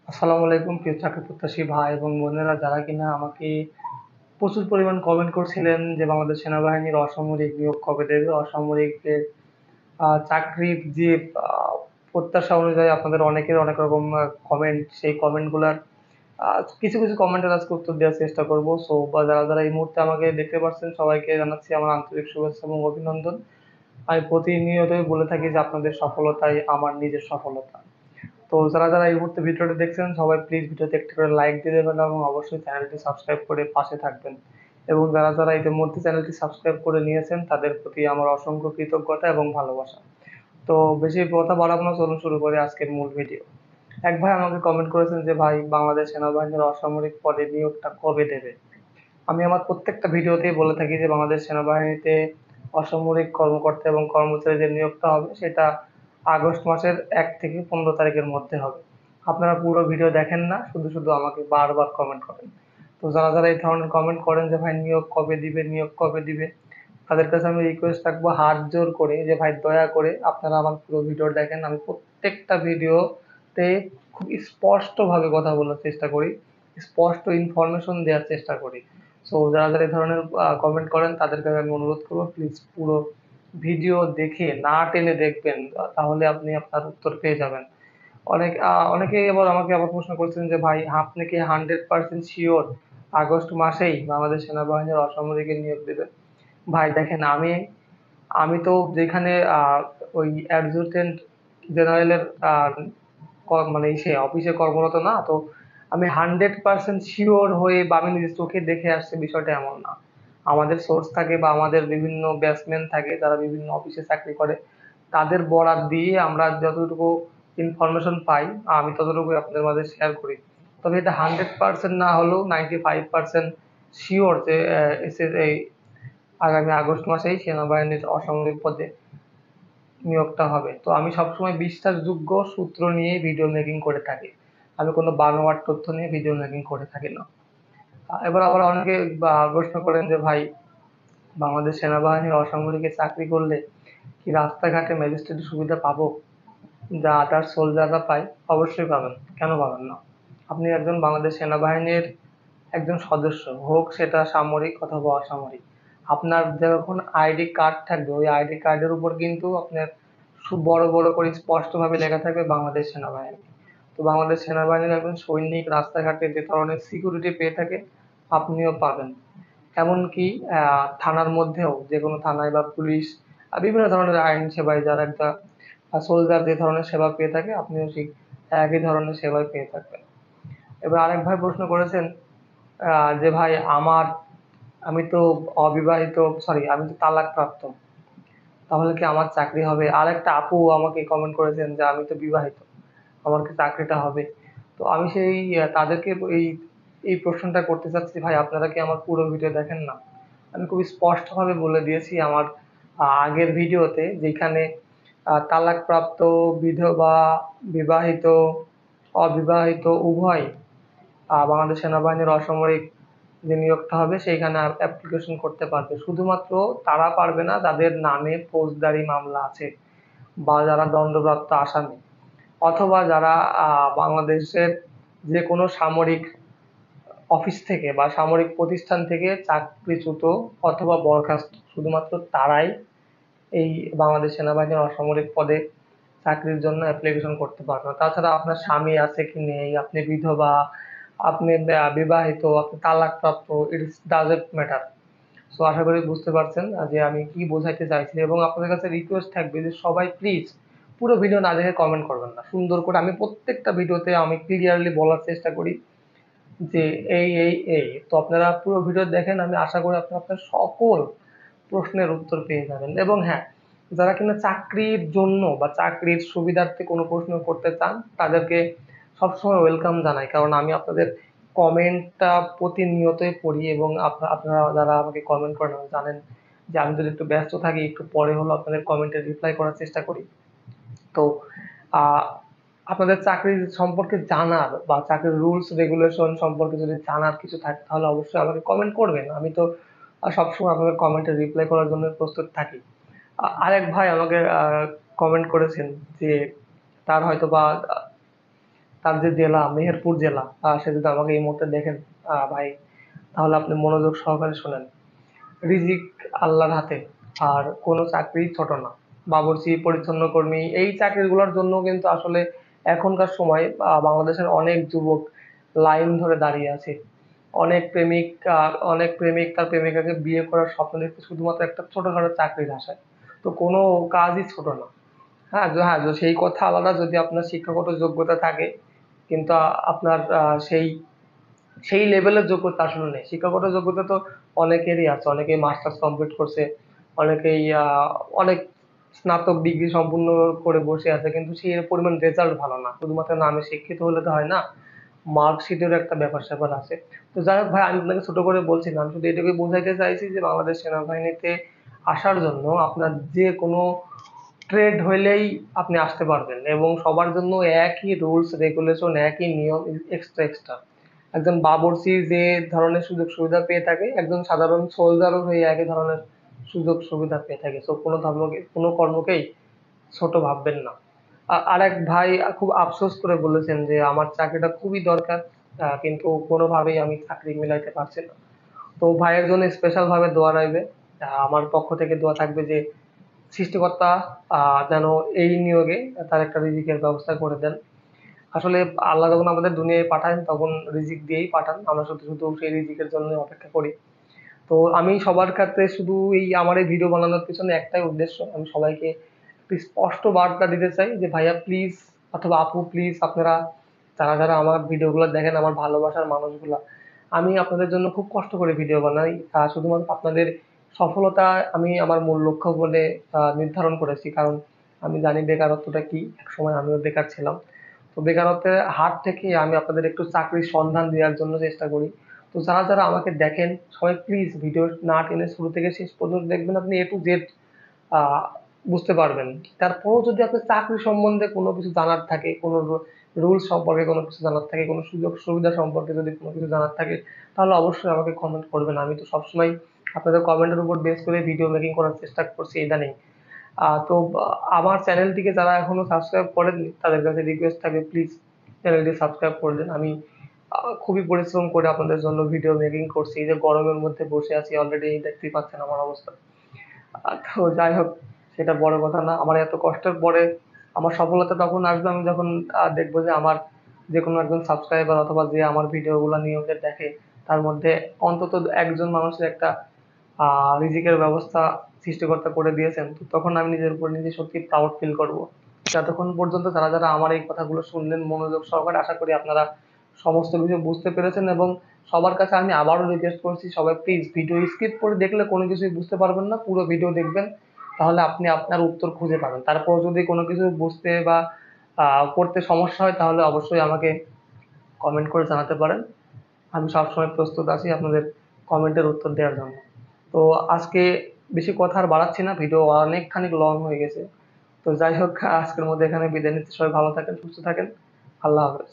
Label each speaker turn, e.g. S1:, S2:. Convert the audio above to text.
S1: আসসালামু আলাইকুম প্রিয় চাকরি প্রত্যাশী ভাই এবং বোনেরা, যারা কিনা আমাকে প্রচুর পরিমাণ কমেন্ট করছিলেন যে বাংলাদেশ সেনাবাহিনীর অসামরিক নিয়োগ কবে দেবে। অসামরিকদের চাকরির যে প্রত্যাশা অনুযায়ী আপনাদের অনেকের অনেক রকম কমেন্ট, সেই কমেন্টগুলার কিছু কিছু কমেন্টের আজকে উত্তর দেওয়ার চেষ্টা করব। সো বা যারা যারা এই মুহূর্তে আমাকে দেখতে পাচ্ছেন, সবাইকে জানাচ্ছি আমার আন্তরিক শুভেচ্ছা এবং অভিনন্দন। আমি প্রতিনিয়তই বলে থাকি যে আপনাদের সফলতাই আমার নিজের সফলতা। তো যারা যারা এই মুহূর্তে ভিডিওটি দেখছেন, সবাই প্লিজ ভিডিওতে একটি করে লাইক দিয়ে দেবেন এবং অবশ্যই চ্যানেলটি সাবস্ক্রাইব করে পাশে থাকবেন। এবং যারা যারা ইতিমধ্যে চ্যানেলটি সাবস্ক্রাইব করে নিয়েছেন, তাদের প্রতি আমার অসংখ্য কৃতজ্ঞতা এবং ভালোবাসা। তো বেশি কথা বাড়াবো না, চলুন শুরু করি আজকের মূল ভিডিও। এক ভাই আমাকে কমেন্ট করেছেন যে ভাই, বাংলাদেশ সেনাবাহিনীর অসামরিক পদে নিয়োগটা কবে দেবে। আমি আমার প্রত্যেকটা ভিডিওতেই বলে থাকি যে বাংলাদেশ সেনাবাহিনীতে অসামরিক কর্মকর্তা এবং কর্মচারীদের নিয়োগটা হবে, সেটা আগস্ট মাসের 1 থেকে 15 তারিখের মধ্যে হবে। আপনারা পুরো ভিডিও দেখেন না, শুধু শুধু আমাকে বারবার কমেন্ট করেন। তো যারা যারা এই ধরনের কমেন্ট করেন যে ভাই নিয়োগ কবে দিবে, নিয়োগ কবে দিবে, তাদের কাছে আমি রিকোয়েস্ট রাখবো হাত জোর করে যে ভাই দয়া করে আপনারা আমার পুরো ভিডিও দেখেন। আমি প্রত্যেকটা ভিডিওতে খুব স্পষ্টভাবে কথা বলার চেষ্টা করি, স্পষ্ট ইনফরমেশন দেওয়ার চেষ্টা করি। সো যারা যারা এই ধরনের কমেন্ট করেন, তাদের কাছে আমি অনুরোধ করবো প্লিজ পুরো ভিডিও দেখে না টেনে দেখবেন, তাহলে আপনি আপনার উত্তর পেয়ে যাবেন। অনেকেই আবার আমাকে প্রশ্ন করছেন যে ভাই, আপনি কি 100% শিওর আগস্ট মাসেই বাংলাদেশ সেনাবাহিনীর অসামরিকের নিয়োগ দেবে। ভাই দেখেন, আমি আমি তো যেখানে ওই অ্যাডজুটেন্ট জেনারেলের মানে সে অফিসে কর্মরত না তো। আমি 100% শিওর হয়ে বা আমি নিজের চোখে দেখে আসছি বিষয়টা এমন না। আমাদের সোর্স থাকে বা আমাদের বিভিন্ন ব্যাটসম্যান থাকে যারা বিভিন্ন অফিসে চাকরি করে, তাদের বরাত দিয়ে আমরা যতটুকু ইনফরমেশন পাই, আমি ততটুকুই আপনাদের মাঝে শেয়ার করি। তবে এটা 100% না হলেও 95% শিওর যে এই আগামী আগস্ট মাসেই সেনাবাহিনীর অসামরিক পদে নিয়োগটা হবে। তো আমি সবসময় বিশ্বাসযোগ্য সূত্র নিয়ে ভিডিও মেকিং করে থাকি। আমি কোনো বানোয়াট তথ্য নিয়ে ভিডিও মেকিং করে থাকি না। এবার আবার অনেকে প্রশ্ন করেন যে ভাই, বাংলাদেশ সেনাবাহিনীর অসামরিকে চাকরি করলে কি রাস্তাঘাটে ম্যাজিস্ট্রেটের সুবিধা পাবো যা আদার্স সোলজাররা পায়? অবশ্যই পাবেন, কেন পাবেন না। আপনি একজন বাংলাদেশ সেনাবাহিনীর একজন সদস্য, হোক সেটা সামরিক অথবা অসামরিক, আপনার যখন আইডি কার্ড থাকবে, ওই আইডি কার্ডের উপর কিন্তু আপনার বড় বড় করে স্পষ্টভাবে লেখা থাকবে বাংলাদেশ সেনাবাহিনী। তো বাংলাদেশ সেনাবাহিনীর একজন সৈনিক রাস্তাঘাটে যে ধরনের সিকিউরিটি পেয়ে থাকে, আপনিও পাবেন। এমনকি থানার মধ্যেও যে কোনো থানায় বা পুলিশ বিভিন্ন ধরনের আইন সেবায় যারা একটা সোলজার যে ধরনের সেবা পেয়ে থাকে, আপনিও ঠিক একই ধরনের সেবাই পেয়ে থাকবেন। এবার আরেক ভাই প্রশ্ন করেছেন যে ভাই আমি তো অবিবাহিত, সরি আমি তো তালাকপ্রাপ্ত, তাহলে কি আমার চাকরি হবে? আরেকটা আপু আমাকে কমেন্ট করেছেন যে আমি তো বিবাহিত, আমার কি চাকরিটা হবে? তো আমি সেই তাদেরকে এই এই প্রশ্নটা করতে চাচ্ছি, ভাই আপনারা কি আমার পুরো ভিডিও দেখেন না? আমি খুব স্পষ্টভাবে বলে দিয়েছি আমার আগের ভিডিওতে, যেখানে তালাকপ্রাপ্ত, বিধবা, বিবাহিত, অবিবাহিত উভয় বাংলাদেশ সেনাবাহিনীর অসামরিক যে নিয়োগটা হবে সেইখানে অ্যাপ্লিকেশন করতে পারবে। শুধুমাত্র তারা পারবে না যাদের নামে ফৌজদারি মামলা আছে বা যারা দণ্ডপ্রাপ্ত আসামি, অথবা যারা বাংলাদেশের যে কোনো সামরিক অফিস থেকে বা সামরিক প্রতিষ্ঠান থেকে চাকরিচ্যুত অথবা বরখাস্ত, শুধুমাত্র তারাই এই বাংলাদেশ সেনাবাহিনীর অসামরিক পদে চাকরির জন্য অ্যাপ্লিকেশন করতে পারবে না। তাছাড়া আপনার স্বামী আছে কি নেই, আপনি বিধবা, আপনি বিবাহিত, আপনি তালাকপ্রাপ্ত, ইটস ডাজেন্ট ম্যাটার। সো আশা করি বুঝতে পারছেন যে আমি কি বোঝাইতে চাইছি। এবং আপনাদের কাছে রিকোয়েস্ট থাকবে যে সবাই প্লিজ পুরো ভিডিও না দেখে কমেন্ট করবেন না, সুন্দর করে আমি প্রত্যেকটা ভিডিওতে আমি ক্লিয়ারলি বলার চেষ্টা করি যে এই তো আপনারা পুরো ভিডিও দেখেন। আমি আশা করি আপনারা আপনার সকল প্রশ্নের উত্তর পেয়ে যাবেন। এবং হ্যাঁ, যারা কিনা চাকরির জন্য বা চাকরির সুবিধার্থে কোনো প্রশ্ন করতে চান, তাদেরকে সবসময় ওয়েলকাম জানাই, কারণ আমি আপনাদের কমেন্টটা প্রতিনিয়তই পড়ি এবং আপনারা যারা আমাকে কমেন্ট করেন, জানেন যে আমি যদি একটু ব্যস্ত থাকি, একটু পরে হলো আপনাদের কমেন্টে রিপ্লাই করার চেষ্টা করি। তো আহ, আপনাদের চাকরি সম্পর্কে জানার বা চাকরির রুলস রেগুলেশন সম্পর্কে যদি জানার কিছু থাকে, তাহলে অবশ্যই আমাকে কমেন্ট করবেন। আমি তো সবসময় আপনাদের কমেন্টে রিপ্লাই করার জন্য প্রস্তুত থাকি। আরেক ভাই আমাকে কমেন্ট করেছেন যে তার হয়তো বা তার যে জেলা মেহেরপুর জেলা, সে যদি আমাকে এই মুহূর্তে দেখেন ভাই, তাহলে আপনি মনোযোগ সহকারে শোনেন। রিজিক আল্লাহর হাতে, আর কোনো চাকরি ছোট না। বাবুর্চি, পরিচ্ছন্ন কর্মী, এই চাকরিগুলোর জন্য কিন্তু আসলে এখনকার সময় বাংলাদেশের অনেক যুবক লাইন ধরে দাঁড়িয়ে আছে। অনেক প্রেমিক তার প্রেমিকাকে বিয়ে করার স্বপ্ন দেখতে শুধুমাত্র একটা ছোটখাটো চাকরির আশায়। তো কোনো কাজই ছোট না। হ্যাঁ, সেই কথা আলাদা যদি আপনার শিক্ষাগত যোগ্যতা থাকে, কিন্তু আপনার সেই সেই লেভেলের যোগ্যতা আসলে নেই। শিক্ষাগত যোগ্যতা তো অনেকেরই আছে, অনেকেই মাস্টার্স কমপ্লিট করছে, অনেকেই অনেক স্নাতক ডিগ্রি সম্পূর্ণ করে বসে আছে, কিন্তু সেই পরিমাণ রেজাল্ট ভালো না। শুধুমাত্র নামে শিক্ষিত হলে তো হয় না, মার্কশিটেরও একটা ব্যাপার স্যাপার আছে। তো যাই হোক ভাই, আমি আপনাকে ছোট করে বলছি না, আমি শুধু এটুকুই বোঝাইতে চাইছি যে বাংলাদেশ সেনাবাহিনীতে আসার জন্য আপনার যে কোনো ট্রেড হইলেই আপনি আসতে পারবেন, এবং সবার জন্য একই রুলস রেগুলেশন, একই নিয়ম, এক্সট্রা। একজন বাবুর্চি যে ধরনের সুযোগ সুবিধা পেয়ে থাকে, একজন সাধারণ সোলজারও হয়ে একই ধরনের সুযোগ সুবিধা পেয়ে থাকে। তো কোনো কর্মকেই ছোট ভাববেন না। আর এক ভাই খুব আফসোস করে বলেছেন যে আমার চাকরিটা খুবই দরকার, কিন্তু কোনোভাবেই আমি চাকরি মিলাইতে পারছি না। তো ভাইয়ের জন্য স্পেশাল ভাবে দোয়া রাখবে। আমার পক্ষ থেকে দোয়া থাকবে যে সৃষ্টিকর্তা যেন এই নিয়োগে তার একটা রিজিকের ব্যবস্থা করে দেন। আসলে আল্লাহ যখন আমাদের দুনিয়ায় পাঠান তখন রিজিক দিয়েই পাঠান, আমরা শুধু শুধু সেই রিজিকের জন্য অপেক্ষা করি। তো আমি সবার ক্ষেত্রে শুধু আমার এই ভিডিও বানানোর পিছনে একটাই উদ্দেশ্য, আমি সবাইকে একটি স্পষ্ট বার্তা দিতে চাই যে ভাইয়া প্লিজ, অথবা আপু প্লিজ, আপনারা যারা যারা আমার ভিডিওগুলো দেখেন, আমার ভালোবাসার মানুষগুলা, আমি আপনাদের জন্য খুব কষ্ট করে ভিডিও বানাই। শুধুমাত্র আপনাদের সফলতা আমি আমার মূল লক্ষ্য বলে নির্ধারণ করেছি, কারণ আমি জানি বেকারত্বটা কি, একসময় আমিও বেকার ছিলাম। তো বেকারত্বের হাত থেকে আমি আপনাদের একটু চাকরির সন্ধান দেওয়ার জন্য চেষ্টা করি। তো যারা যারা আমাকে দেখেন, সবাই প্লিজ ভিডিও না টেনে শুরু থেকে শেষ পর্যন্ত দেখবেন, আপনি এ টু জেড বুঝতে পারবেন। তারপরেও যদি আপনার চাকরি সম্বন্ধে কোনো কিছু জানার থাকে, কোনো রুলস সম্পর্কে কোনো কিছু জানার থাকে, কোনো সুযোগ সুবিধা সম্পর্কে যদি কোনো কিছু জানার থাকে, তাহলে অবশ্যই আমাকে কমেন্ট করবেন। আমি তো সবসময় আপনাদের কমেন্টের উপর বেস করে ভিডিও মেকিং করার চেষ্টা করছি ইদানিং। তো আমার চ্যানেলটিকে যারা এখনো সাবস্ক্রাইব করেননি, তাদের কাছে রিকোয়েস্ট থাকবে প্লিজ চ্যানেলটি সাবস্ক্রাইব করবেন। আমি খুবই পরিশ্রম করে আপনাদের জন্য ভিডিও মেকিং করছি। এই যে গরমের মধ্যে বসে আছি, অলরেডি দেখতেই পাচ্ছেন আমার অবস্থা। তো যাই হোক, সেটা বড় কথা না। আমার এত কষ্টের পরে আমার সফলতা তখন আসবে আমি যখন দেখবো যে আমার যে কোনো একজন সাবস্ক্রাইবার, অথবা যে আমার ভিডিওগুলো নিয়মিত দেখে, তার মধ্যে অন্তত একজন মানুষের একটা রিজিকের ব্যবস্থা সৃষ্টিকর্তা করে দিয়েছেন। তো তখন আমি নিজের উপর নিজে সত্যি প্রাউড ফিল করব। যতক্ষণ পর্যন্ত যারা যারা আমার এই কথাগুলো শুনলেন মনোযোগ সহকারে, আশা করি আপনারা সমস্ত কিছু বুঝতে পেরেছেন। এবং সবার কাছে আমি আবারও রিকোয়েস্ট করছি, সবাই প্লিজ ভিডিও স্কিপ করে দেখলে কোনো কিছুই বুঝতে পারবেন না, পুরো ভিডিও দেখবেন, তাহলে আপনি আপনার উত্তর খুঁজে পাবেন। তারপর যদি কোনো কিছু বুঝতে বা করতে সমস্যা হয়, তাহলে অবশ্যই আমাকে কমেন্ট করে জানাতে পারেন। আমি সবসময় প্রস্তুত আছি আপনাদের কমেন্টের উত্তর দেওয়ার জন্য। তো আজকে বেশি কথা আর বাড়াচ্ছি না, ভিডিও অনেকখানি লং হয়ে গেছে। তো যাই হোক, আজকের মধ্যে এখানে বিদায় নিচ্ছি। সবাই ভালো থাকেন, সুস্থ থাকেন। আল্লাহ হাফেজ।